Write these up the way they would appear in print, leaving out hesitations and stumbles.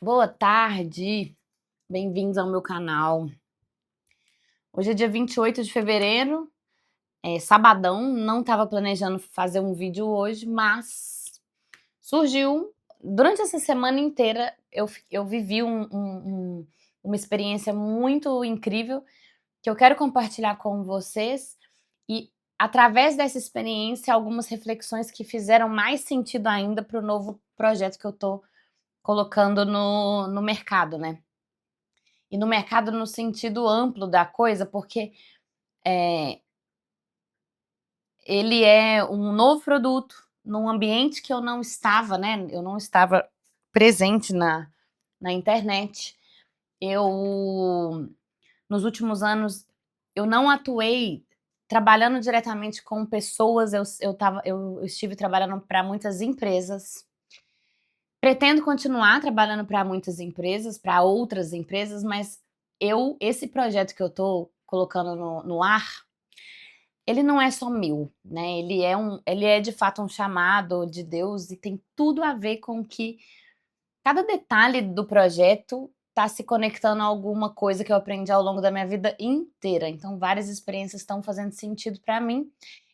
Boa tarde, bem-vindos ao meu canal. Hoje é dia 28 de fevereiro, é sabadão, não estava planejando fazer um vídeo hoje, mas surgiu. Durante essa semana inteira eu vivi uma experiência muito incrível que eu quero compartilhar com vocês e, através dessa experiência, algumas reflexões que fizeram mais sentido ainda para o novo projeto que eu estou colocando no mercado, né? E no mercado no sentido amplo da coisa, porque ele é um novo produto num ambiente que eu não estava, né? Eu não estava presente na internet. Eu, nos últimos anos, eu não atuei trabalhando diretamente com pessoas, eu estive trabalhando para muitas empresas. Pretendo continuar trabalhando para muitas empresas, para outras empresas, mas esse projeto que eu estou colocando no ar, ele não é só meu, né? Ele é de fato um chamado de Deus e tem tudo a ver com que cada detalhe do projeto está se conectando a alguma coisa que eu aprendi ao longo da minha vida inteira. Então, várias experiências estão fazendo sentido para mim,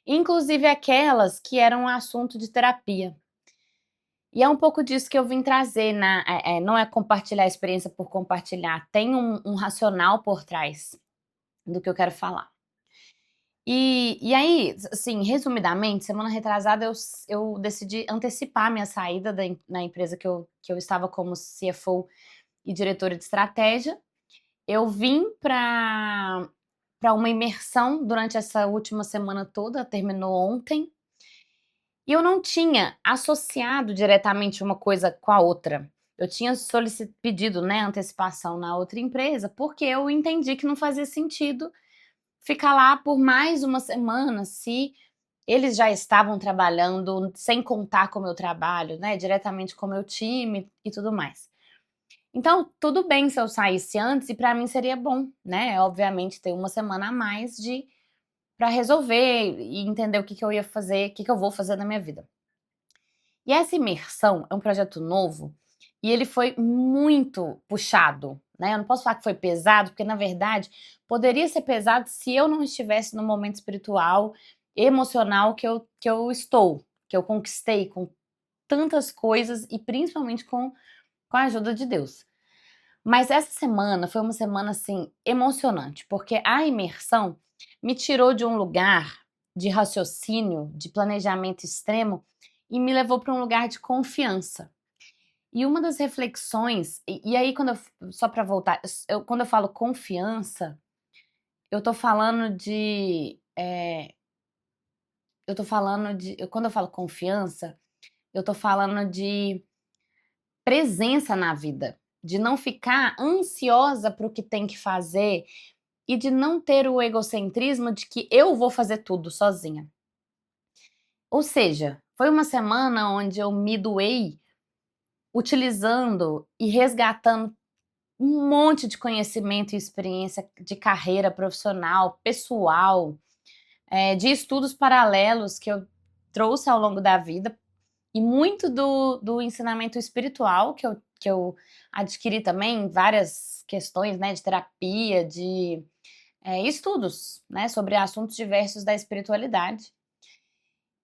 inclusive aquelas que eram um assunto de terapia. E é um pouco disso que eu vim trazer, não é compartilhar a experiência por compartilhar, tem um racional por trás do que eu quero falar. E aí, assim, resumidamente, semana retrasada eu decidi antecipar minha saída na empresa que eu estava como CFO e diretora de estratégia. Eu vim para uma imersão durante essa última semana toda, terminou ontem, e eu não tinha associado diretamente uma coisa com a outra. Eu tinha pedido, né, antecipação na outra empresa, porque eu entendi que não fazia sentido ficar lá por mais uma semana se eles já estavam trabalhando sem contar com o meu trabalho, né, diretamente com o meu time e tudo mais. Então, tudo bem se eu saísse antes e para mim seria bom, né, obviamente ter uma semana a mais de para resolver e entender o que eu ia fazer, o que eu vou fazer na minha vida. E essa imersão é um projeto novo e ele foi muito puxado, né? Eu não posso falar que foi pesado, porque na verdade poderia ser pesado se eu não estivesse no momento espiritual, emocional que eu conquistei com tantas coisas e principalmente com a ajuda de Deus. Mas essa semana foi uma semana assim emocionante, porque a imersão me tirou de um lugar de raciocínio, de planejamento extremo e me levou para um lugar de confiança. E uma das reflexões, e aí só para voltar, quando eu falo confiança, eu tô falando quando eu falo confiança, eu tô falando de presença na vida, de não ficar ansiosa para o que tem que fazer e de não ter o egocentrismo de que eu vou fazer tudo sozinha. Ou seja, foi uma semana onde eu me doei utilizando e resgatando um monte de conhecimento e experiência de carreira profissional, pessoal, de estudos paralelos que eu trouxe ao longo da vida e muito do ensinamento espiritual que eu adquiri também em várias questões, né, de terapia, de estudos, né, sobre assuntos diversos da espiritualidade.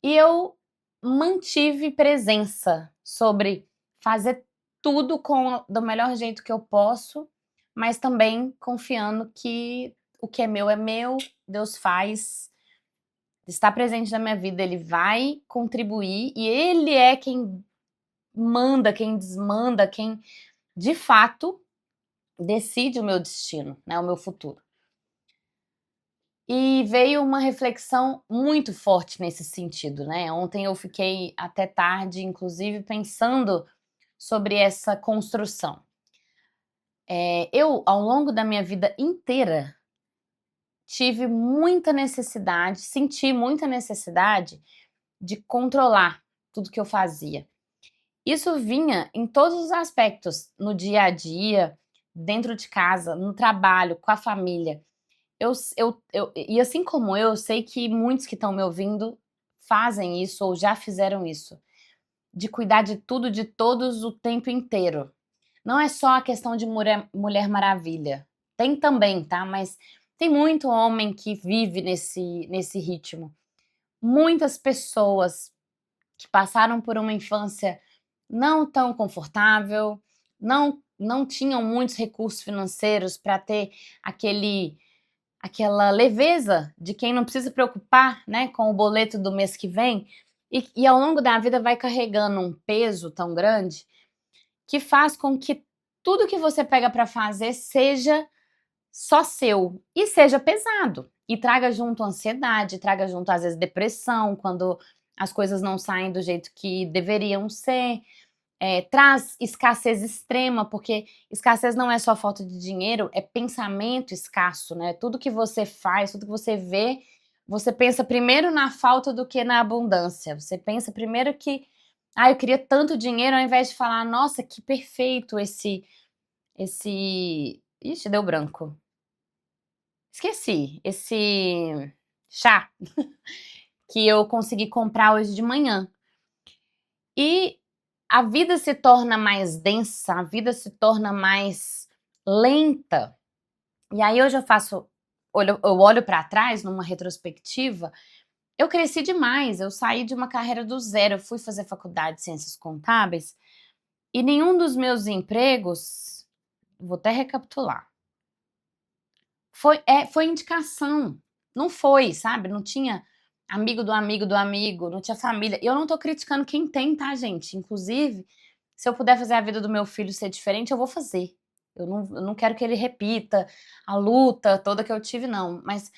E eu mantive presença sobre fazer tudo do melhor jeito que eu posso, mas também confiando que o que é meu, Deus faz, está presente na minha vida, Ele vai contribuir e Ele é quem manda, quem desmanda, quem de fato decide o meu destino, né, o meu futuro. E veio uma reflexão muito forte nesse sentido, né? Ontem eu fiquei até tarde, inclusive, pensando sobre essa construção. Eu, ao longo da minha vida inteira, tive muita necessidade, senti muita necessidade de controlar tudo que eu fazia. Isso vinha em todos os aspectos, no dia a dia, dentro de casa, no trabalho, com a família. E assim como eu sei que muitos que estão me ouvindo fazem isso ou já fizeram isso, de cuidar de tudo, de todos o tempo inteiro. Não é só a questão de Mulher Maravilha. Tem também, tá? Mas tem muito homem que vive nesse ritmo. Muitas pessoas que passaram por uma infância não tão confortável, não tinham muitos recursos financeiros para ter aquela leveza de quem não precisa se preocupar, né, com o boleto do mês que vem, e ao longo da vida vai carregando um peso tão grande que faz com que tudo que você pega para fazer seja só seu e seja pesado e traga junto ansiedade, traga junto às vezes depressão quando as coisas não saem do jeito que deveriam ser. Traz escassez extrema, porque escassez não é só falta de dinheiro, é pensamento escasso, né? Tudo que você faz, tudo que você vê, você pensa primeiro na falta do que na abundância. Você pensa primeiro que, eu queria tanto dinheiro, ao invés de falar, nossa, que perfeito esse, ixi, deu branco. Esqueci, esse chá que eu consegui comprar hoje de manhã. E a vida se torna mais densa, a vida se torna mais lenta. E aí hoje eu olho para trás numa retrospectiva, eu cresci demais, eu saí de uma carreira do zero, eu fui fazer faculdade de ciências contábeis e nenhum dos meus empregos, vou até recapitular, foi indicação, não foi, sabe? Não tinha amigo do amigo do amigo, não tinha família. Eu não tô criticando quem tem, tá, gente? Inclusive, se eu puder fazer a vida do meu filho ser diferente, eu vou fazer. Eu não quero que ele repita a luta toda que eu tive, não. Mas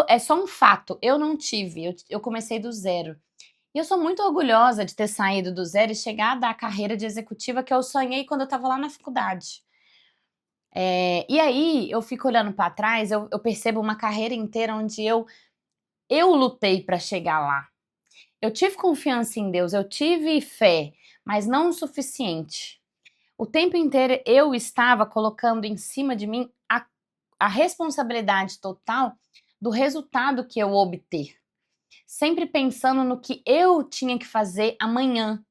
é só um fato. Eu não tive. Eu comecei do zero. E eu sou muito orgulhosa de ter saído do zero e chegar da carreira de executiva que eu sonhei quando eu estava lá na faculdade. E aí eu fico olhando para trás, eu percebo uma carreira inteira onde eu lutei para chegar lá. Eu tive confiança em Deus, eu tive fé, mas não o suficiente. O tempo inteiro eu estava colocando em cima de mim a responsabilidade total do resultado que eu obter. Sempre pensando no que eu tinha que fazer amanhã.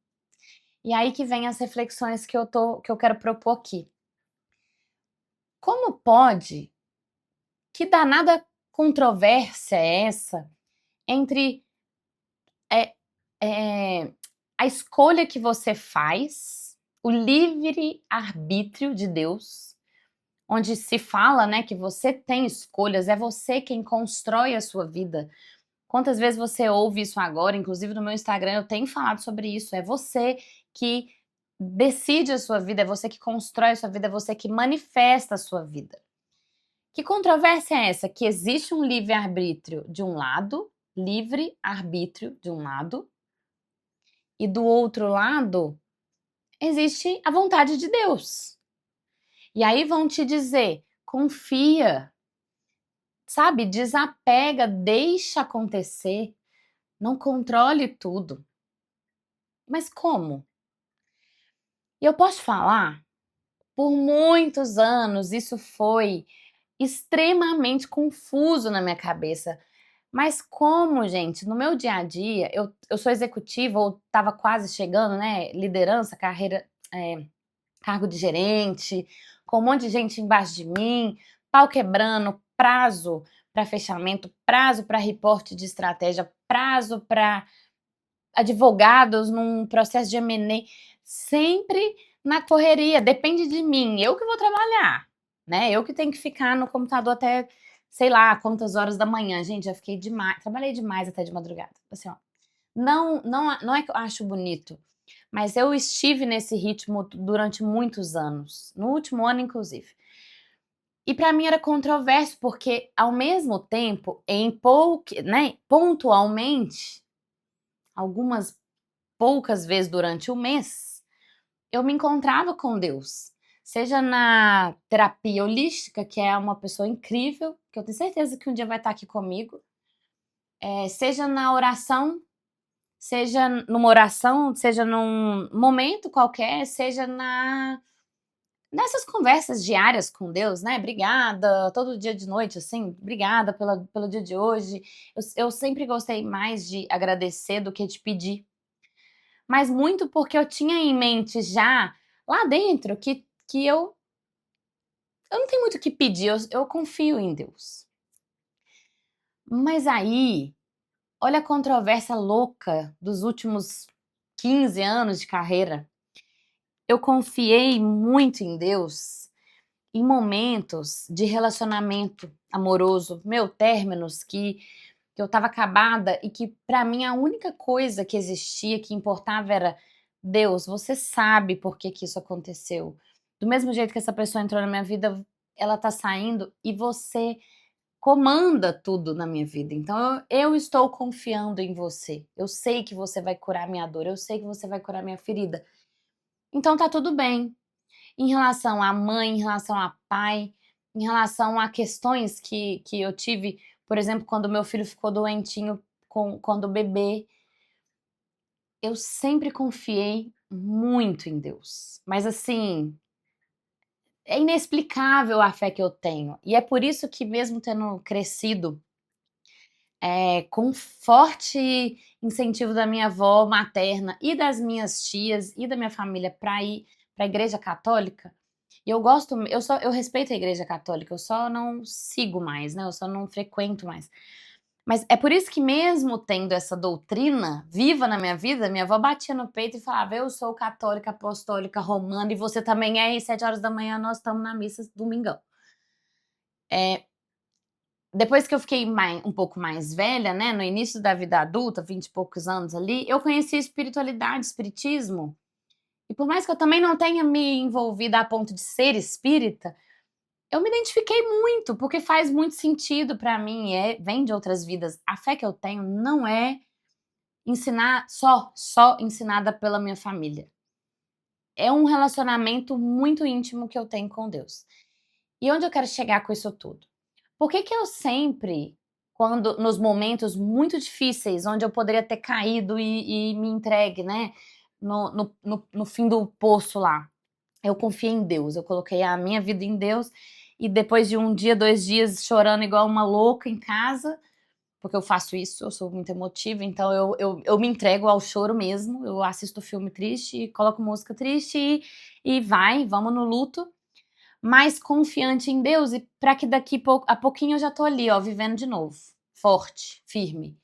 E aí que vem as reflexões que eu quero propor aqui. Como pode? Que danada controvérsia é essa entre é, a escolha que você faz, o livre arbítrio de Deus, onde se fala, né, que você tem escolhas, é você quem constrói a sua vida. Quantas vezes você ouve isso agora? Inclusive no meu Instagram eu tenho falado sobre isso. É você que decide a sua vida, é você que constrói a sua vida, é você que manifesta a sua vida. Que controvérsia é essa? Que existe um livre-arbítrio de um lado, livre-arbítrio de um lado, e do outro lado existe a vontade de Deus. E aí vão te dizer, confia, sabe? Desapega, deixa acontecer, não controle tudo. Mas como? E eu posso falar, por muitos anos isso foi extremamente confuso na minha cabeça. Mas como, gente, no meu dia a dia, eu sou executiva, ou estava quase chegando, né? Liderança, carreira, cargo de gerente, com um monte de gente embaixo de mim, pau quebrando, prazo para fechamento, prazo para reporte de estratégia, prazo para advogados num processo de M&A, sempre na correria, depende de mim, eu que vou trabalhar, né? Eu que tenho que ficar no computador até, sei lá, quantas horas da manhã. Gente, já fiquei demais, trabalhei demais até de madrugada. Assim, ó, não é que eu acho bonito, mas eu estive nesse ritmo durante muitos anos, no último ano, inclusive. E para mim era controverso, porque ao mesmo tempo, pontualmente, algumas poucas vezes durante o mês, eu me encontrava com Deus. Seja na terapia holística, que é uma pessoa incrível, que eu tenho certeza que um dia vai estar aqui comigo, seja na oração, seja numa oração, seja num momento qualquer, seja nessas conversas diárias com Deus, né? Obrigada, todo dia de noite, assim, obrigada pelo dia de hoje. Eu sempre gostei mais de agradecer do que de pedir. Mas muito porque eu tinha em mente já lá dentro que eu não tenho muito o que pedir, eu confio em Deus. Mas aí, olha a controvérsia louca dos últimos 15 anos de carreira. Eu confiei muito em Deus em momentos de relacionamento amoroso, términos que eu estava acabada e que pra mim a única coisa que existia, que importava era Deus, você sabe por que que isso aconteceu. Do mesmo jeito que essa pessoa entrou na minha vida, ela tá saindo e você comanda tudo na minha vida. Então eu estou confiando em você. Eu sei que você vai curar minha dor, eu sei que você vai curar minha ferida. Então tá tudo bem. Em relação à mãe, em relação a pai, em relação a questões que eu tive, por exemplo, quando meu filho ficou doentinho quando bebê, eu sempre confiei muito em Deus. Mas assim, é inexplicável a fé que eu tenho. E é por isso que mesmo tendo crescido com forte incentivo da minha avó materna e das minhas tias e da minha família para ir para a igreja católica, e eu respeito a igreja católica, eu só não sigo mais, né? Eu só não frequento mais. Mas é por isso que mesmo tendo essa doutrina viva na minha vida, minha avó batia no peito e falava: "Eu sou católica, apostólica, romana e você também é, e 7 horas da manhã nós estamos na missa domingão". Depois que eu fiquei um pouco mais velha, né, no início da vida adulta, 20 e poucos anos ali, eu conheci espiritualidade, espiritismo. E por mais que eu também não tenha me envolvido a ponto de ser espírita, eu me identifiquei muito, porque faz muito sentido pra mim, vem de outras vidas. A fé que eu tenho não é ensinar só ensinada pela minha família. É um relacionamento muito íntimo que eu tenho com Deus. E onde eu quero chegar com isso tudo? Por que que eu sempre, quando nos momentos muito difíceis, onde eu poderia ter caído e me entregue, né, no fim do poço lá, eu confiei em Deus, eu coloquei a minha vida em Deus, e depois de um dia, 2 dias chorando igual uma louca em casa, porque eu faço isso, eu sou muito emotiva, então eu me entrego ao choro mesmo, eu assisto filme triste, coloco música triste vamos no luto, mais confiante em Deus e para que daqui a pouquinho eu já tô ali, ó, vivendo de novo, forte, firme,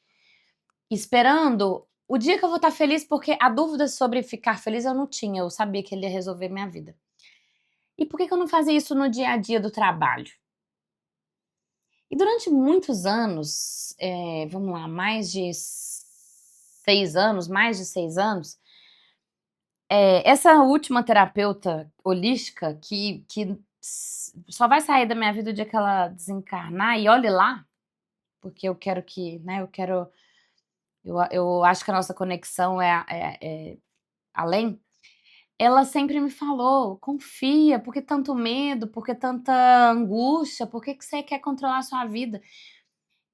esperando o dia que eu vou estar feliz, porque a dúvida sobre ficar feliz eu não tinha, eu sabia que ele ia resolver minha vida. E por que que eu não fazia isso no dia a dia do trabalho? E durante muitos anos, vamos lá, mais de 6 anos, essa última terapeuta holística que só vai sair da minha vida o dia que ela desencarnar, e olhe lá, porque eu quero que, né, eu acho que a nossa conexão é além. Ela sempre me falou: "Confia, por que tanto medo, por que tanta angústia, por que que você quer controlar a sua vida?".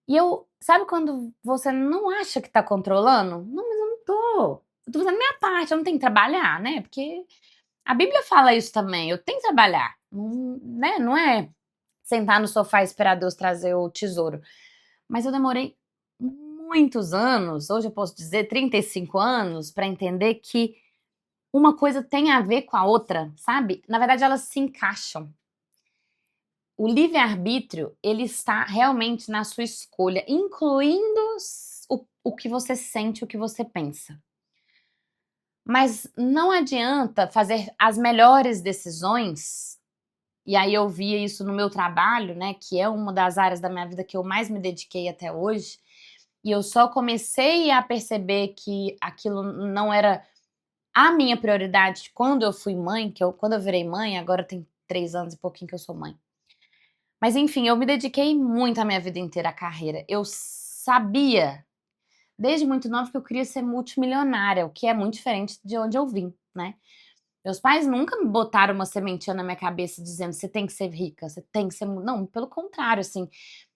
E sabe quando você não acha que tá controlando? "Não, mas eu não tô, eu tô fazendo a minha parte, eu não tenho que trabalhar, né", porque a Bíblia fala isso também, eu tenho que trabalhar, né, não é sentar no sofá e esperar Deus trazer o tesouro. Mas eu demorei muitos anos, hoje eu posso dizer 35 anos, pra entender que uma coisa tem a ver com a outra, sabe? Na verdade, elas se encaixam. O livre-arbítrio, ele está realmente na sua escolha, incluindo o que você sente, o que você pensa. Mas não adianta fazer as melhores decisões, e aí eu via isso no meu trabalho, né, que é uma das áreas da minha vida que eu mais me dediquei até hoje, e eu só comecei a perceber que aquilo não era a minha prioridade quando eu fui mãe, quando eu virei mãe, agora tem 3 anos e pouquinho que eu sou mãe. Mas enfim, eu me dediquei muito a minha vida inteira à carreira. Eu sabia, desde muito nova, que eu queria ser multimilionária, o que é muito diferente de onde eu vim, né. Meus pais nunca me botaram uma sementinha na minha cabeça dizendo: "Você tem que ser rica, você tem que ser", não, pelo contrário, assim,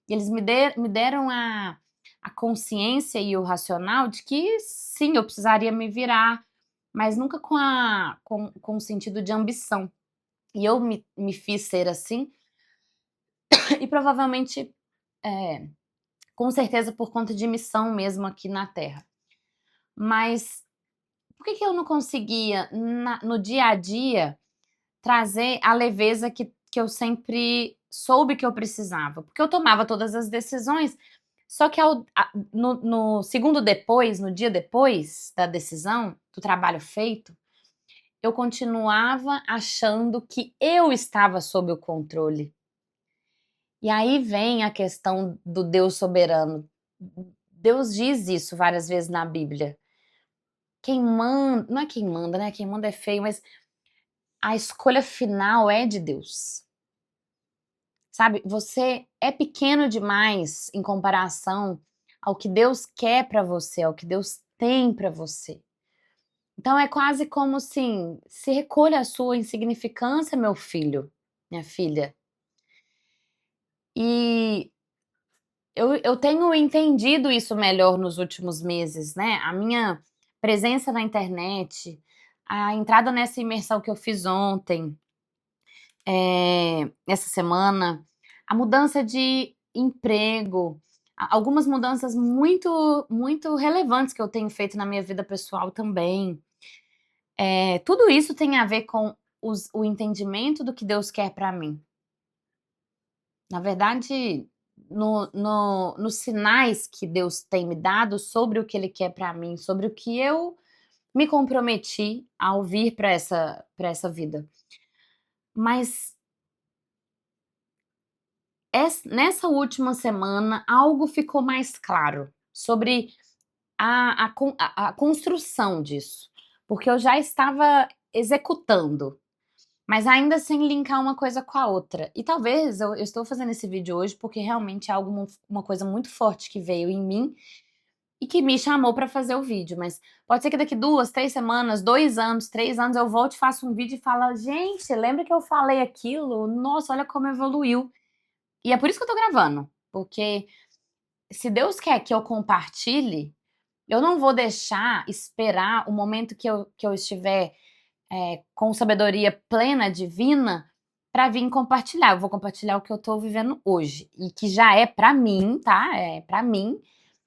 eles me deram a consciência e o racional de que sim, eu precisaria me virar, mas nunca com o sentido de ambição. E eu me fiz ser assim, e provavelmente, eh, com certeza por conta de missão mesmo aqui na Terra. Mas por que que eu não conseguia no dia a dia trazer a leveza que eu sempre soube que eu precisava. Porque eu tomava todas as decisões, só que no segundo depois, no dia depois da decisão, do trabalho feito, eu continuava achando que eu estava sob o controle. E aí vem a questão do Deus soberano. Deus diz isso várias vezes na Bíblia. Quem manda, não é quem manda, né? Quem manda é feio, mas a escolha final é de Deus. Sabe? Você é pequeno demais em comparação ao que Deus quer para você, ao que Deus tem para você. Então é quase como assim, se recolha a sua insignificância, meu filho, minha filha. E eu tenho entendido isso melhor nos últimos meses, né? A minha presença na internet, a entrada nessa imersão que eu fiz ontem, essa semana, a mudança de emprego, algumas mudanças muito relevantes que eu tenho feito na minha vida pessoal também. Tudo isso tem a ver com o entendimento do que Deus quer para mim. Na verdade, nos sinais que Deus tem me dado sobre o que Ele quer para mim, sobre o que eu me comprometi ao vir para essa vida. Mas nessa última semana, algo ficou mais claro sobre a construção disso, porque eu já estava executando, mas ainda sem linkar uma coisa com a outra. E talvez eu estou fazendo esse vídeo hoje porque realmente é uma coisa muito forte que veio em mim e que me chamou para fazer o vídeo. Mas pode ser que daqui 2, 3 semanas, 2 anos, 3 anos, eu volte, faça um vídeo e falo: gente, lembra que eu falei aquilo? Nossa, olha como evoluiu. E é por isso que eu tô gravando, porque se Deus quer que eu compartilhe, eu não vou deixar esperar o momento que eu estiver com sabedoria plena, divina, para vir compartilhar. Eu vou compartilhar o que eu tô vivendo hoje e que já é para mim, tá? É para mim.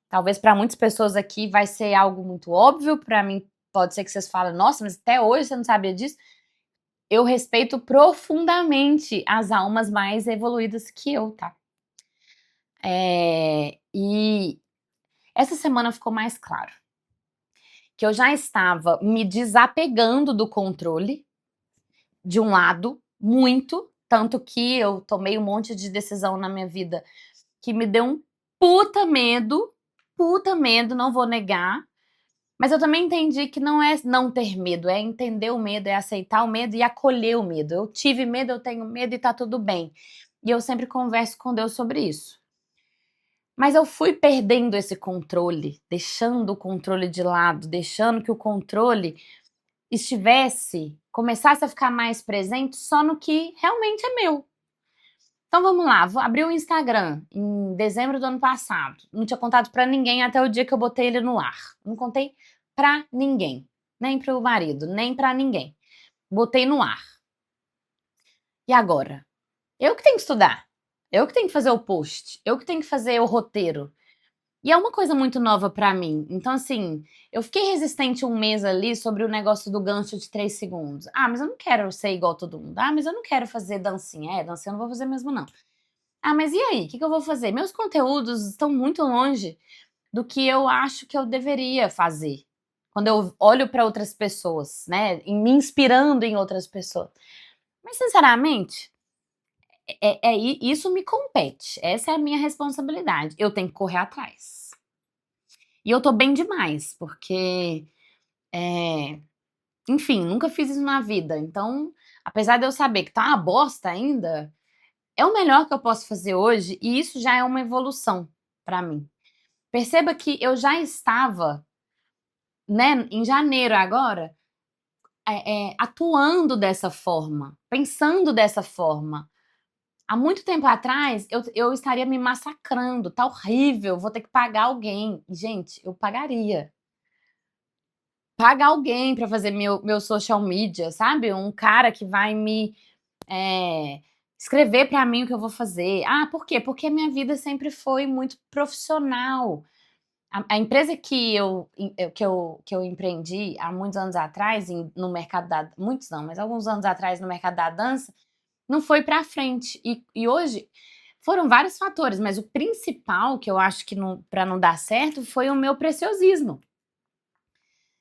Talvez para muitas pessoas aqui vai ser algo muito óbvio, para mim pode ser que vocês falem: "Nossa, mas até hoje você não sabia disso?". Eu respeito profundamente as almas mais evoluídas que eu, tá? E essa semana ficou mais claro que eu já estava me desapegando do controle, de um lado, muito, tanto que eu tomei um monte de decisão na minha vida que me deu um puta medo, não vou negar. Mas eu também entendi que não é não ter medo, é entender o medo, é aceitar o medo e acolher o medo. Eu tive medo, eu tenho medo e tá tudo bem. E eu sempre converso com Deus sobre isso. Mas eu fui perdendo esse controle, deixando o controle de lado, deixando que o controle começasse a ficar mais presente só no que realmente é meu. Então vamos lá, vou abrir o Instagram em dezembro do ano passado. Não tinha contado pra ninguém até o dia que eu botei ele no ar. Não contei pra ninguém, nem pro marido, nem pra ninguém. Botei no ar. E agora? Eu que tenho que estudar. Eu que tenho que fazer o post. Eu que tenho que fazer o roteiro. E é uma coisa muito nova pra mim. Então, assim, eu fiquei resistente um mês ali sobre o negócio do gancho de 3 segundos. Ah, mas eu não quero ser igual todo mundo. Ah, mas eu não quero fazer dancinha. Dancinha eu não vou fazer mesmo, não. Ah, mas e aí? O que eu vou fazer? Meus conteúdos estão muito longe do que eu acho que eu deveria fazer. Quando eu olho para outras pessoas, né? Me inspirando em outras pessoas. Mas, sinceramente, isso me compete. Essa é a minha responsabilidade. Eu tenho que correr atrás. E eu tô bem demais, porque, enfim, nunca fiz isso na vida. Então, apesar de eu saber que tá uma bosta ainda, é o melhor que eu posso fazer hoje e isso já é uma evolução para mim. Perceba que eu já estava, né, em janeiro agora, atuando dessa forma, pensando dessa forma. Há muito tempo atrás, eu estaria me massacrando, tá horrível, vou ter que pagar alguém. Gente, eu pagaria. Pagar alguém para fazer meu social media, sabe? Um cara que vai me escrever para mim o que eu vou fazer. Ah, por quê? Porque a minha vida sempre foi muito profissional. A empresa que eu empreendi há muitos anos atrás, no mercado muitos não, mas alguns anos atrás no mercado da dança, não foi pra frente. E hoje foram vários fatores, mas o principal que eu acho que para não dar certo foi o meu preciosismo.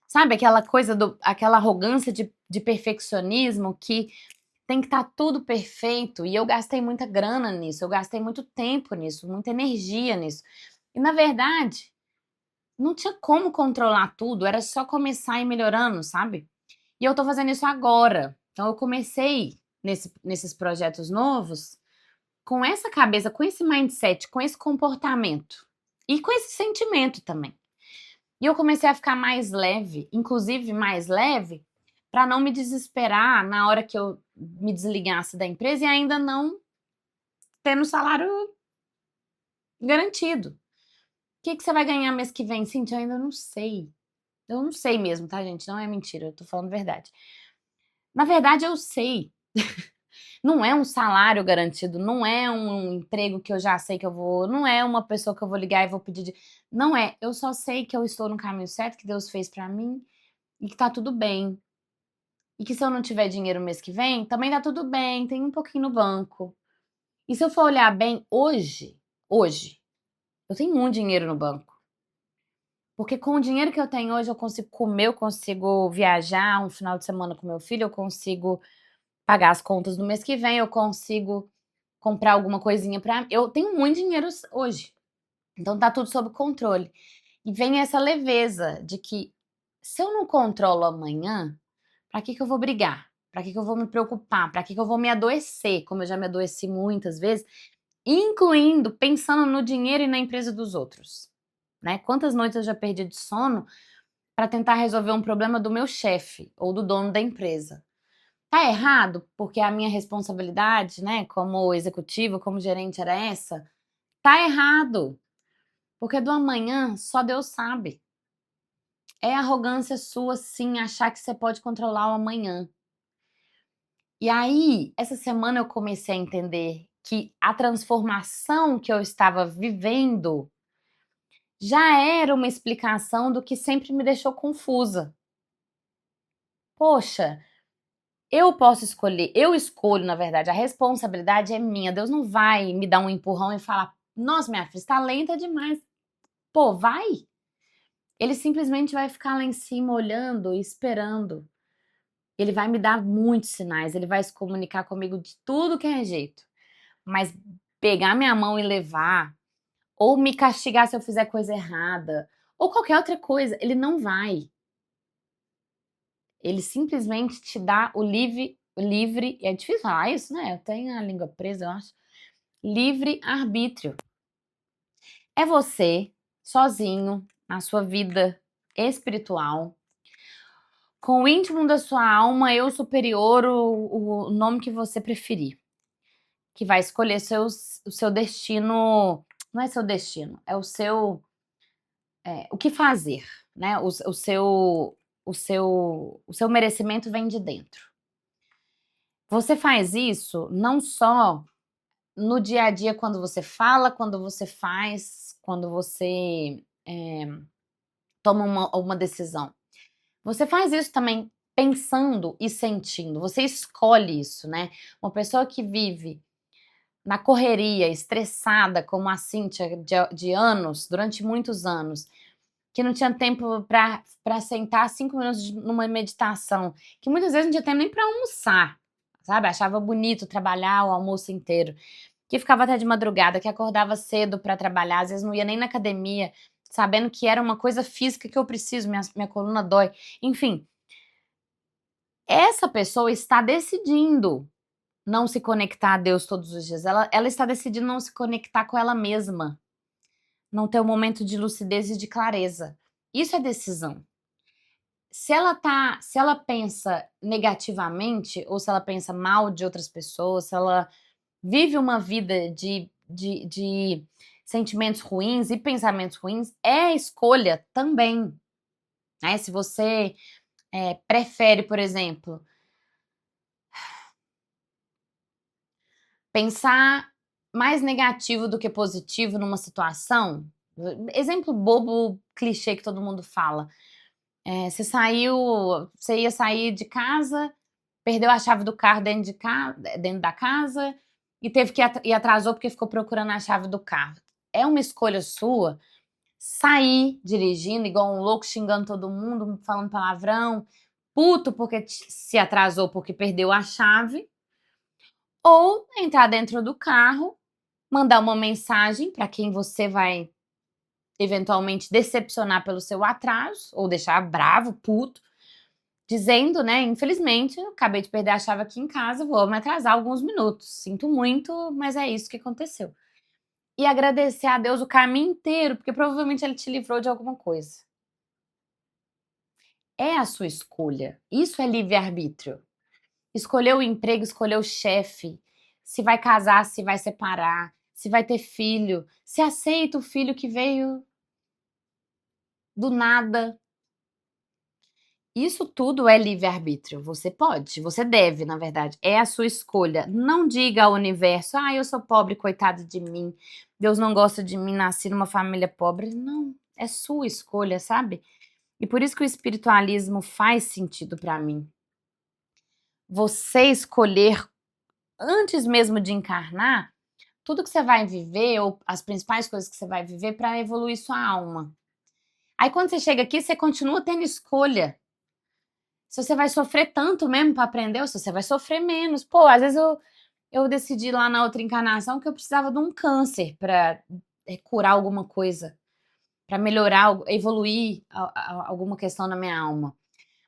Sabe, aquela coisa aquela arrogância de perfeccionismo que tem que estar tudo perfeito. E eu gastei muita grana nisso, eu gastei muito tempo nisso, muita energia nisso. E na verdade, não tinha como controlar tudo, era só começar e ir melhorando, sabe? E eu tô fazendo isso agora. Então eu comecei nesses projetos novos com essa cabeça, com esse mindset, com esse comportamento e com esse sentimento também. E eu comecei a ficar mais leve, inclusive mais leve, para não me desesperar na hora que eu me desligasse da empresa e ainda não tendo salário garantido. O que você vai ganhar mês que vem, Cintia? Eu ainda não sei. Eu não sei mesmo, tá, gente? Não é mentira, eu tô falando verdade. Na verdade, eu sei. Não é um salário garantido, não é um emprego que eu já sei que eu vou, não é uma pessoa que eu vou ligar e vou pedir de... Não é, eu só sei que eu estou no caminho certo, que Deus fez pra mim e que tá tudo bem. E que se eu não tiver dinheiro mês que vem, também tá tudo bem, tem um pouquinho no banco. E se eu for olhar bem hoje, eu tenho muito dinheiro no banco. Porque com o dinheiro que eu tenho hoje, eu consigo comer, eu consigo viajar um final de semana com meu filho, eu consigo pagar as contas do mês que vem, eu consigo comprar alguma coisinha pra... Eu tenho muito dinheiro hoje. Então tá tudo sob controle. E vem essa leveza de que se eu não controlo amanhã, pra que eu vou brigar? Pra que eu vou me preocupar? Pra que eu vou me adoecer, como eu já me adoeci muitas vezes, incluindo pensando no dinheiro e na empresa dos outros, né? Quantas noites eu já perdi de sono para tentar resolver um problema do meu chefe ou do dono da empresa. Tá errado, porque a minha responsabilidade, né, como executivo, como gerente era essa? Tá errado, porque do amanhã só Deus sabe. É arrogância sua, sim, achar que você pode controlar o amanhã. E aí, essa semana eu comecei a entender que a transformação que eu estava vivendo já era uma explicação do que sempre me deixou confusa. Poxa, eu posso escolher, eu escolho, na verdade, a responsabilidade é minha. Deus não vai me dar um empurrão e falar: nossa, minha filha, está lenta demais. Pô, vai. Ele simplesmente vai ficar lá em cima olhando e esperando. Ele vai me dar muitos sinais, ele vai se comunicar comigo de tudo que é jeito. Mas pegar minha mão e levar, ou me castigar se eu fizer coisa errada, ou qualquer outra coisa, ele não vai. Ele simplesmente te dá o livre, é difícil falar isso, né? Eu tenho a língua presa, eu acho. Livre arbítrio. É você, sozinho, na sua vida espiritual, com o íntimo da sua alma, eu superior, o nome que você preferir, que vai escolher o seu destino. Não é seu destino, é o que fazer, né? O seu merecimento vem de dentro. Você faz isso não só no dia a dia, quando você fala, quando você faz, quando você toma uma decisão. Você faz isso também pensando e sentindo. Você escolhe isso, né? Uma pessoa que vive na correria, estressada, como a Cíntia, de anos, durante muitos anos, que não tinha tempo para sentar 5 minutos numa meditação, que muitas vezes não tinha tempo nem para almoçar, sabe? Achava bonito trabalhar o almoço inteiro, que ficava até de madrugada, que acordava cedo para trabalhar, às vezes não ia nem na academia, sabendo que era uma coisa física que eu preciso, minha coluna dói. Enfim, essa pessoa está decidindo não se conectar a Deus todos os dias. Ela está decidindo não se conectar com ela mesma, não ter um momento de lucidez e de clareza. Isso é decisão. Se ela pensa negativamente, ou se ela pensa mal de outras pessoas, se ela vive uma vida de sentimentos ruins e pensamentos ruins, é escolha também, né? Se você prefere, por exemplo, pensar mais negativo do que positivo numa situação, Exemplo bobo, clichê que todo mundo fala. Você ia sair de casa, perdeu a chave do carro dentro da casa e teve que e atrasou porque ficou procurando a chave do carro. É uma escolha sua sair dirigindo igual um louco, xingando todo mundo, falando palavrão, puto porque se atrasou porque perdeu a chave, ou entrar dentro do carro, mandar uma mensagem para quem você vai eventualmente decepcionar pelo seu atraso, ou deixar bravo, puto, dizendo, né, infelizmente, eu acabei de perder a chave aqui em casa, vou me atrasar alguns minutos. Sinto muito, mas é isso que aconteceu. E agradecer a Deus o caminho inteiro, porque provavelmente ele te livrou de alguma coisa. É a sua escolha. Isso é livre-arbítrio. Escolher o emprego, escolher o chefe, se vai casar, se vai separar, se vai ter filho, se aceita o filho que veio do nada. Isso tudo é livre-arbítrio. Você pode, você deve, na verdade. É a sua escolha. Não diga ao universo, eu sou pobre, coitado de mim. Deus não gosta de mim, nasci numa família pobre. Não, é sua escolha, sabe? E por isso que o espiritualismo faz sentido para mim. Você escolher, antes mesmo de encarnar, tudo que você vai viver, ou as principais coisas que você vai viver para evoluir sua alma. Aí quando você chega aqui, você continua tendo escolha. Se você vai sofrer tanto mesmo para aprender, ou se você vai sofrer menos. Pô, às vezes eu decidi lá na outra encarnação que eu precisava de um câncer para curar alguma coisa, para melhorar, evoluir alguma questão na minha alma.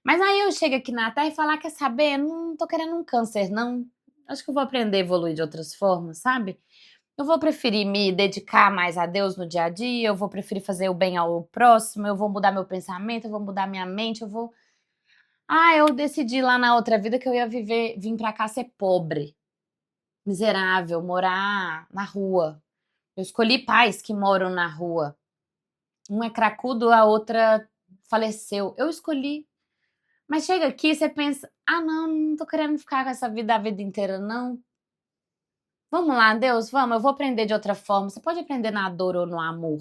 Mas aí eu chego aqui na Terra e falar, quer saber? Não tô querendo um câncer, não. Acho que eu vou aprender a evoluir de outras formas, sabe? Eu vou preferir me dedicar mais a Deus no dia a dia, eu vou preferir fazer o bem ao próximo, eu vou mudar meu pensamento, eu vou mudar minha mente, eu vou. Eu decidi lá na outra vida que eu ia vir pra cá ser pobre, miserável, morar na rua. Eu escolhi pais que moram na rua. Um é cracudo, a outra faleceu. Eu escolhi. Mas chega aqui, você pensa: não tô querendo ficar com essa vida a vida inteira, não. Vamos lá, Deus, vamos, eu vou aprender de outra forma. Você pode aprender na dor ou no amor.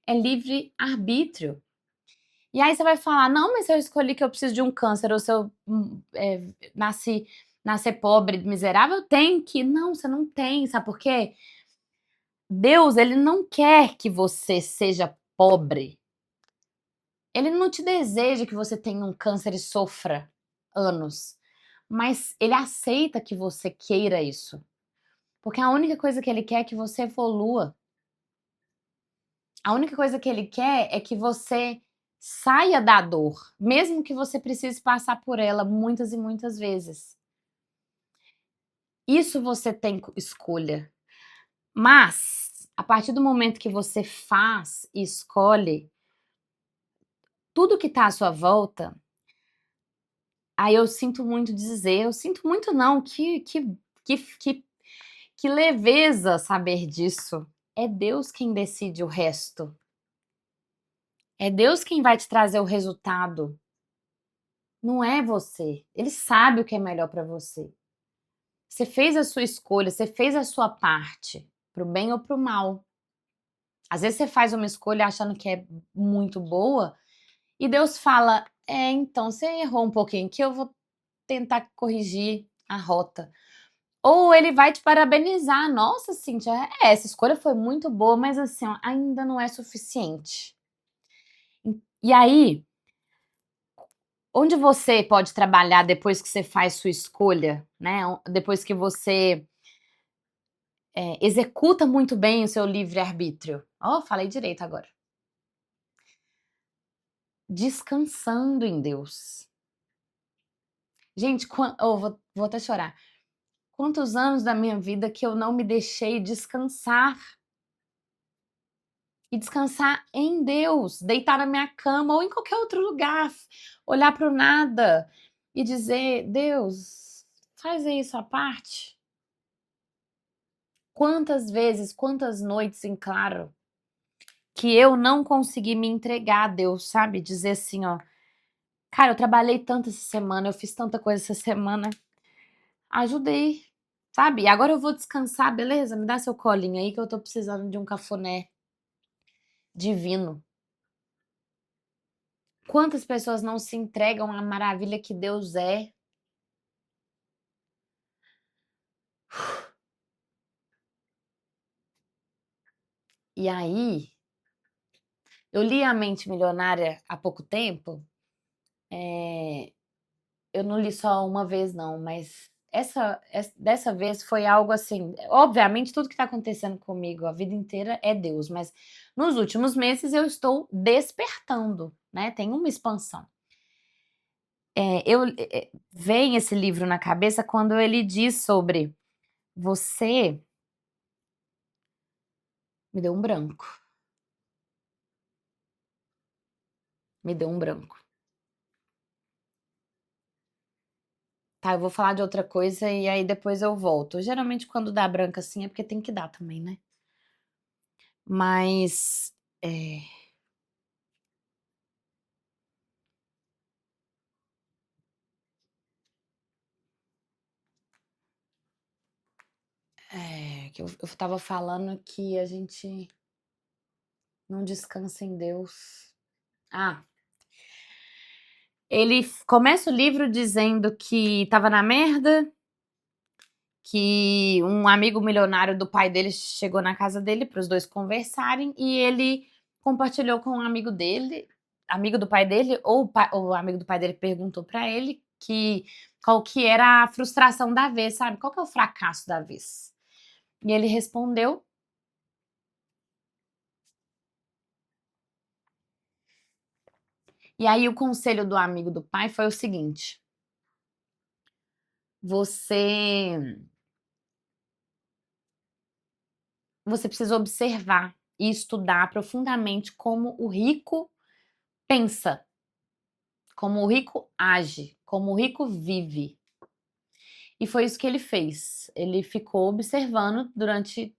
É livre arbítrio. E aí você vai falar: não, mas se eu escolhi que eu preciso de um câncer, ou se eu nascer pobre, miserável, eu tenho que. Não, você não tem, sabe por quê? Deus, ele não quer que você seja pobre. Ele não te deseja que você tenha um câncer e sofra anos. Mas ele aceita que você queira isso. Porque a única coisa que ele quer é que você evolua. A única coisa que ele quer é que você saia da dor, mesmo que você precise passar por ela muitas e muitas vezes. Isso você tem escolha. Mas, a partir do momento que você faz e escolhe, tudo que está à sua volta, aí eu sinto muito dizer, eu sinto muito não, que leveza saber disso. É Deus quem decide o resto. É Deus quem vai te trazer o resultado. Não é você. Ele sabe o que é melhor para você. Você fez a sua escolha, você fez a sua parte, pro bem ou pro mal. Às vezes você faz uma escolha achando que é muito boa e Deus fala: então você errou um pouquinho, que eu vou tentar corrigir a rota. Ou ele vai te parabenizar: nossa, Cíntia, essa escolha foi muito boa, mas assim, ó, ainda não é suficiente. E aí, onde você pode trabalhar depois que você faz sua escolha, né? Depois que você executa muito bem o seu livre-arbítrio. Falei direito agora. Descansando em Deus. Gente, vou até chorar. Quantos anos da minha vida que eu não me deixei descansar? E descansar em Deus, deitar na minha cama ou em qualquer outro lugar, olhar para o nada e dizer: Deus, faz aí sua parte. Quantas vezes, quantas noites em claro que eu não consegui me entregar a Deus, sabe? Dizer assim, ó, cara, eu trabalhei tanto essa semana, eu fiz tanta coisa essa semana, ajudei, sabe? E agora eu vou descansar, beleza? Me dá seu colinho aí que eu tô precisando de um cafuné. divino. Quantas pessoas não se entregam à maravilha que Deus é? E aí, eu li A Mente Milionária há pouco tempo. Eu não li só uma vez, não, mas dessa vez foi algo assim. Obviamente, tudo que está acontecendo comigo a vida inteira é Deus, mas nos últimos meses eu estou despertando, né? Tem uma expansão. Vem esse livro na cabeça quando ele diz sobre você. Me deu um branco. Me deu um branco. Tá, eu vou falar de outra coisa e aí depois eu volto. Geralmente quando dá branco assim é porque tem que dar também, né? Mas que eu tava falando que a gente não descansa em Deus. Ah, ele começa o livro dizendo que tava na merda, que um amigo milionário do pai dele chegou na casa dele para os dois conversarem e ele compartilhou com um amigo dele, amigo do pai dele, ou o amigo do pai dele perguntou para ele qual que era a frustração da vez, sabe? Qual que é o fracasso da vez? E ele respondeu. E aí o conselho do amigo do pai foi o seguinte: você você precisa observar e estudar profundamente como o rico pensa, como o rico age, como o rico vive. E foi isso que ele fez. Ele ficou observando durante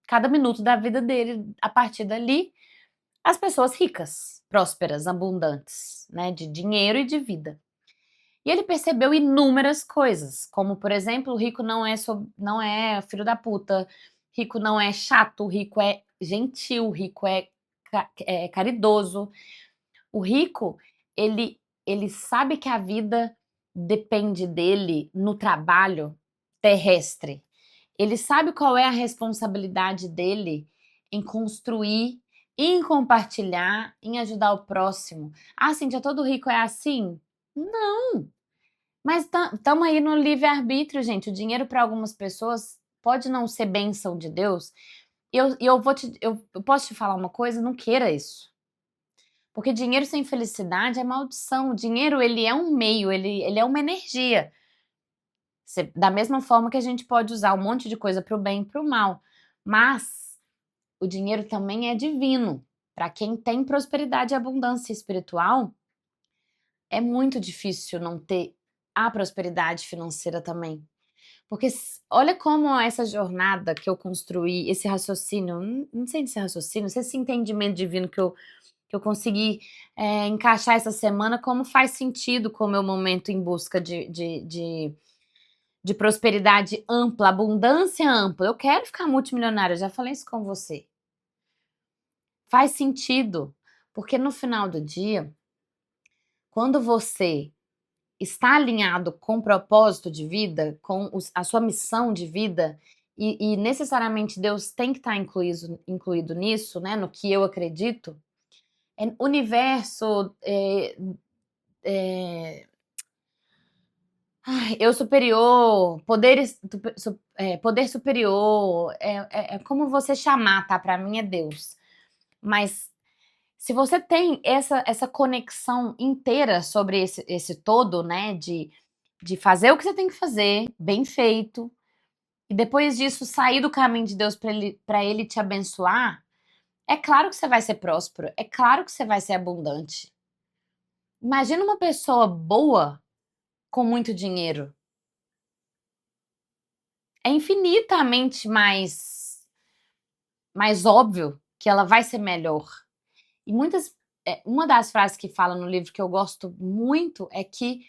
cada minuto da vida dele, a partir dali, as pessoas ricas, prósperas, abundantes, né, de dinheiro e de vida. E ele percebeu inúmeras coisas, como, por exemplo, o rico não é filho da puta, rico não é chato, rico é gentil, rico é caridoso. O rico, ele sabe que a vida depende dele no trabalho terrestre. Ele sabe qual é a responsabilidade dele em construir, em compartilhar, em ajudar o próximo. Ah, Cíntia, todo rico é assim? Não! Mas estamos aí no livre-arbítrio, gente. O dinheiro para algumas pessoas pode não ser bênção de Deus. Eu posso te falar uma coisa, não queira isso. Porque dinheiro sem felicidade é maldição. O dinheiro, ele é um meio, ele é uma energia. Da mesma forma que a gente pode usar um monte de coisa para o bem e para o mal. Mas o dinheiro também é divino. Para quem tem prosperidade e abundância espiritual, é muito difícil não ter a prosperidade financeira também. Porque olha como essa jornada que eu construí, esse raciocínio, não sei se é raciocínio, não sei se esse entendimento divino que eu consegui encaixar essa semana, como faz sentido com o meu momento em busca de prosperidade ampla, abundância ampla. Eu quero ficar multimilionária, já falei isso com você. Faz sentido, porque no final do dia, quando você está alinhado com o propósito de vida, com a sua missão de vida, e necessariamente Deus tem que estar incluído nisso, né, no que eu acredito, universo, eu superior, poder superior, é como você chamar, tá? Para mim é Deus. Mas se você tem essa conexão inteira sobre esse todo, né, de fazer o que você tem que fazer, bem feito, e depois disso sair do caminho de Deus para ele te abençoar, é claro que você vai ser próspero, é claro que você vai ser abundante. Imagina uma pessoa boa com muito dinheiro. É infinitamente mais óbvio que ela vai ser melhor. E uma das frases que fala no livro que eu gosto muito é que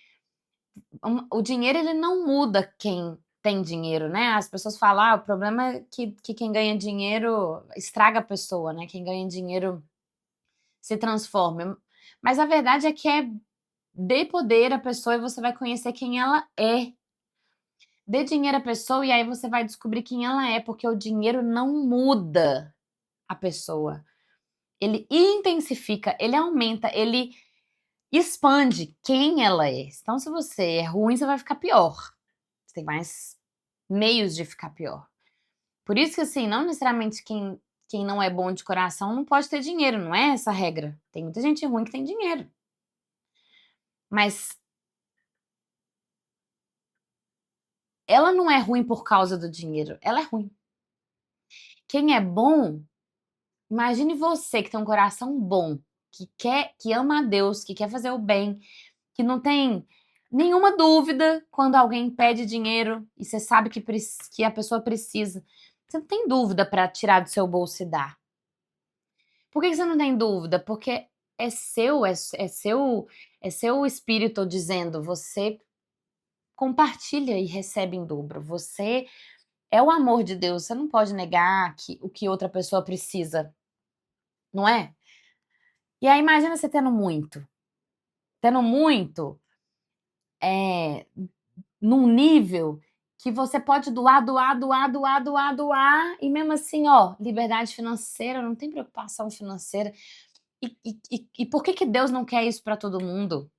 o dinheiro ele não muda quem tem dinheiro, né? As pessoas falam, o problema é que quem ganha dinheiro estraga a pessoa, né? Quem ganha dinheiro se transforme. Mas a verdade é que dê poder à pessoa e você vai conhecer quem ela é. Dê dinheiro à pessoa e aí você vai descobrir quem ela é, porque o dinheiro não muda a pessoa. Ele intensifica, ele aumenta, ele expande quem ela é. Então, se você é ruim, você vai ficar pior. Você tem mais meios de ficar pior. Por isso que, assim, não necessariamente quem não é bom de coração não pode ter dinheiro, não é essa a regra. Tem muita gente ruim que tem dinheiro. Mas ela não é ruim por causa do dinheiro, ela é ruim. Quem é bom, imagine você que tem um coração bom, que ama a Deus, que quer fazer o bem, que não tem nenhuma dúvida quando alguém pede dinheiro e você sabe que a pessoa precisa. Você não tem dúvida para tirar do seu bolso e dar. Por que você não tem dúvida? Porque é seu espírito dizendo, você compartilha e recebe em dobro. Você é o amor de Deus, você não pode negar o que outra pessoa precisa, não é? E aí imagina você tendo muito. Tendo muito, num nível que você pode doar, doar, doar, doar, doar, doar, e mesmo assim, ó, liberdade financeira, não tem preocupação financeira. E por que Deus não quer isso para todo mundo?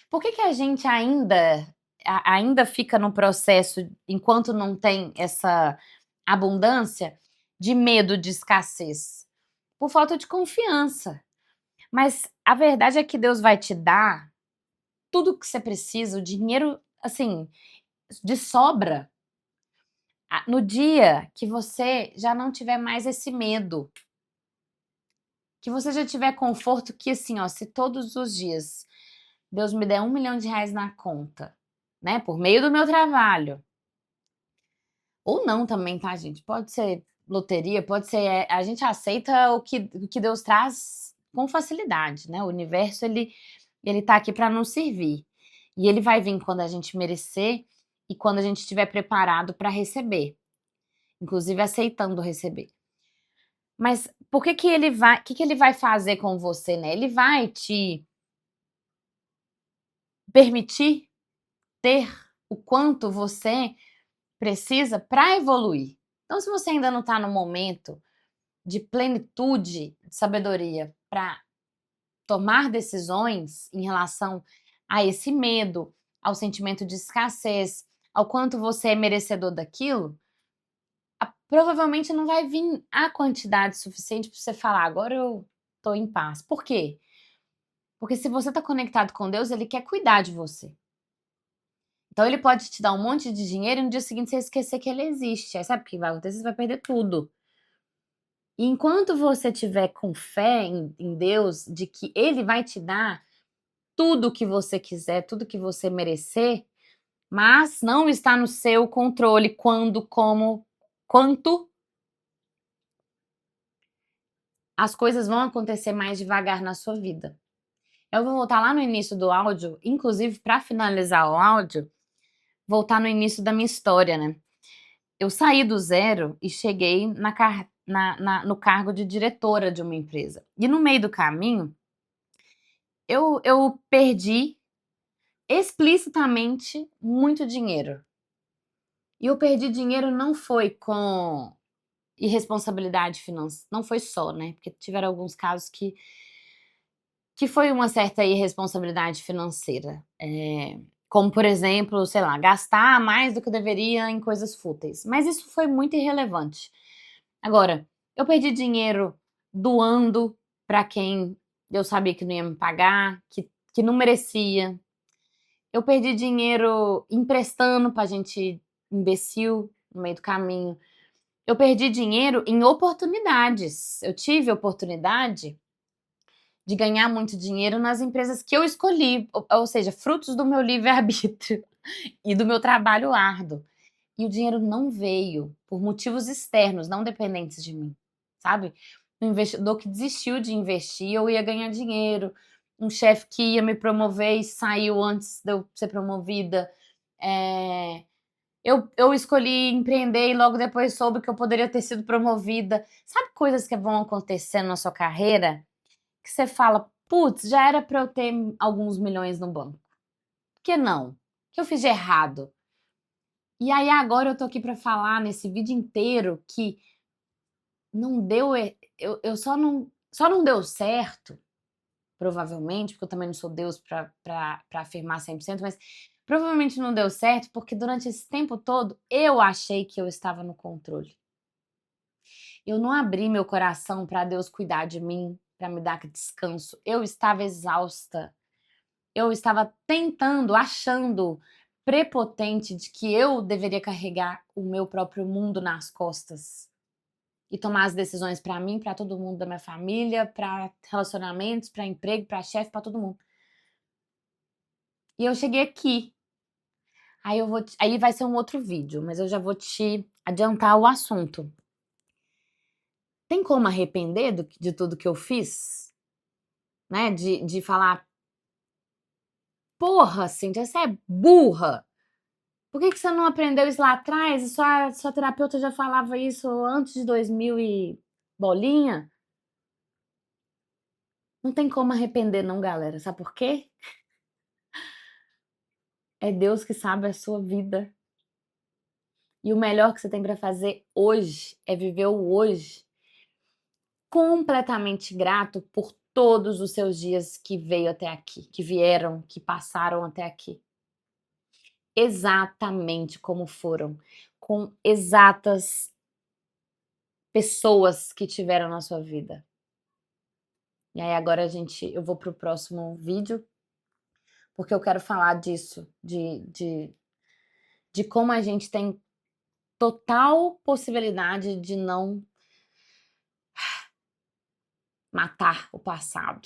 Por que a gente ainda fica no processo, enquanto não tem essa abundância, de medo de escassez? Por falta de confiança. Mas a verdade é que Deus vai te dar tudo o que você precisa, o dinheiro, assim, de sobra. No dia que você já não tiver mais esse medo, que você já tiver conforto, que assim, ó, se todos os dias Deus me der R$ 1 milhão na conta, né, por meio do meu trabalho, ou não também, tá, gente? Pode ser loteria, pode ser. A gente aceita o que Deus traz com facilidade, né? O universo, ele tá aqui para nos servir. E ele vai vir quando a gente merecer e quando a gente estiver preparado para receber, inclusive aceitando receber. Mas por que ele vai, que ele vai fazer com você, né? Ele vai te permitir ter o quanto você precisa para evoluir. Então, se você ainda não está no momento de plenitude, de sabedoria para tomar decisões em relação a esse medo, ao sentimento de escassez, ao quanto você é merecedor daquilo, provavelmente não vai vir a quantidade suficiente para você falar, agora eu estou em paz. Por quê? Porque se você está conectado com Deus, Ele quer cuidar de você. Então ele pode te dar um monte de dinheiro e no dia seguinte você esquecer que ele existe. Aí sabe o que vai acontecer? Você vai perder tudo. E enquanto você tiver com fé em Deus, de que Ele vai te dar tudo o que você quiser, tudo que você merecer, mas não está no seu controle quando, como, quanto, as coisas vão acontecer mais devagar na sua vida. Eu vou voltar lá no início do áudio, inclusive para finalizar o áudio, voltar no início da minha história, né? Eu saí do zero e cheguei no cargo de diretora de uma empresa. E no meio do caminho, eu perdi explicitamente muito dinheiro. E eu perdi dinheiro não foi com irresponsabilidade financeira, não foi só, né? Porque tiveram alguns casos que foi uma certa irresponsabilidade financeira. Como, por exemplo, sei lá, gastar mais do que eu deveria em coisas fúteis. Mas isso foi muito irrelevante. Agora, eu perdi dinheiro doando para quem eu sabia que não ia me pagar, que não merecia. Eu perdi dinheiro emprestando para gente imbecil no meio do caminho. Eu perdi dinheiro em oportunidades. Eu tive oportunidade de ganhar muito dinheiro nas empresas que eu escolhi, ou seja, frutos do meu livre-arbítrio e do meu trabalho árduo. E o dinheiro não veio por motivos externos, não dependentes de mim, sabe? Um investidor que desistiu de investir, eu ia ganhar dinheiro. Um chefe que ia me promover e saiu antes de eu ser promovida. Eu escolhi empreender e logo depois soube que eu poderia ter sido promovida. Sabe coisas que vão acontecendo na sua carreira que você fala: "Putz, já era para eu ter alguns milhões no banco. Por que não? O que eu fiz de errado?". E aí agora eu tô aqui para falar nesse vídeo inteiro que não deu, eu só não deu certo, provavelmente, porque eu também não sou Deus para afirmar 100%, mas provavelmente não deu certo porque durante esse tempo todo eu achei que eu estava no controle. Eu não abri meu coração para Deus cuidar de mim, para me dar descanso. Eu estava exausta. Eu estava tentando, achando prepotente de que eu deveria carregar o meu próprio mundo nas costas e tomar as decisões para mim, para todo mundo da minha família, para relacionamentos, para emprego, para chefe, para todo mundo. E eu cheguei aqui. Aí vai ser um outro vídeo, mas eu já vou te adiantar o assunto. Tem como arrepender de tudo que eu fiz? Né? De falar, porra, Cíntia, você é burra. Por que você não aprendeu isso lá atrás? E sua terapeuta já falava isso antes de 2000 e bolinha? Não tem como arrepender não, galera. Sabe por quê? É Deus que sabe a sua vida. E o melhor que você tem para fazer hoje é viver o hoje completamente grato por todos os seus dias que veio até aqui, que vieram, que passaram até aqui. Exatamente como foram, com exatas pessoas que tiveram na sua vida. E aí agora eu vou pro próximo vídeo, porque eu quero falar disso, de como a gente tem total possibilidade de não matar o passado.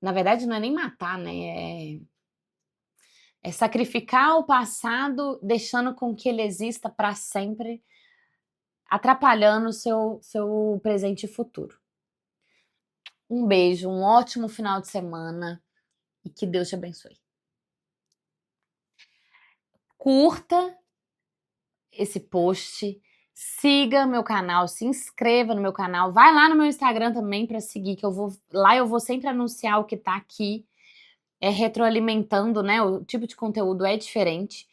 Na verdade, não é nem matar, né? É sacrificar o passado, deixando com que ele exista para sempre, atrapalhando o seu presente e futuro. Um beijo, um ótimo final de semana e que Deus te abençoe. Curta esse post, siga meu canal, se inscreva no meu canal, vai lá no meu Instagram também para seguir, que eu vou sempre anunciar o que tá aqui, retroalimentando, né? O tipo de conteúdo é diferente.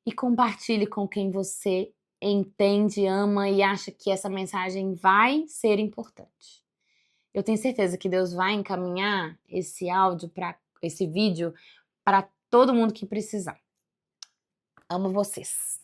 E compartilhe com quem você entende, ama e acha que essa mensagem vai ser importante. Eu tenho certeza que Deus vai encaminhar esse vídeo para todo mundo que precisar. Amo vocês.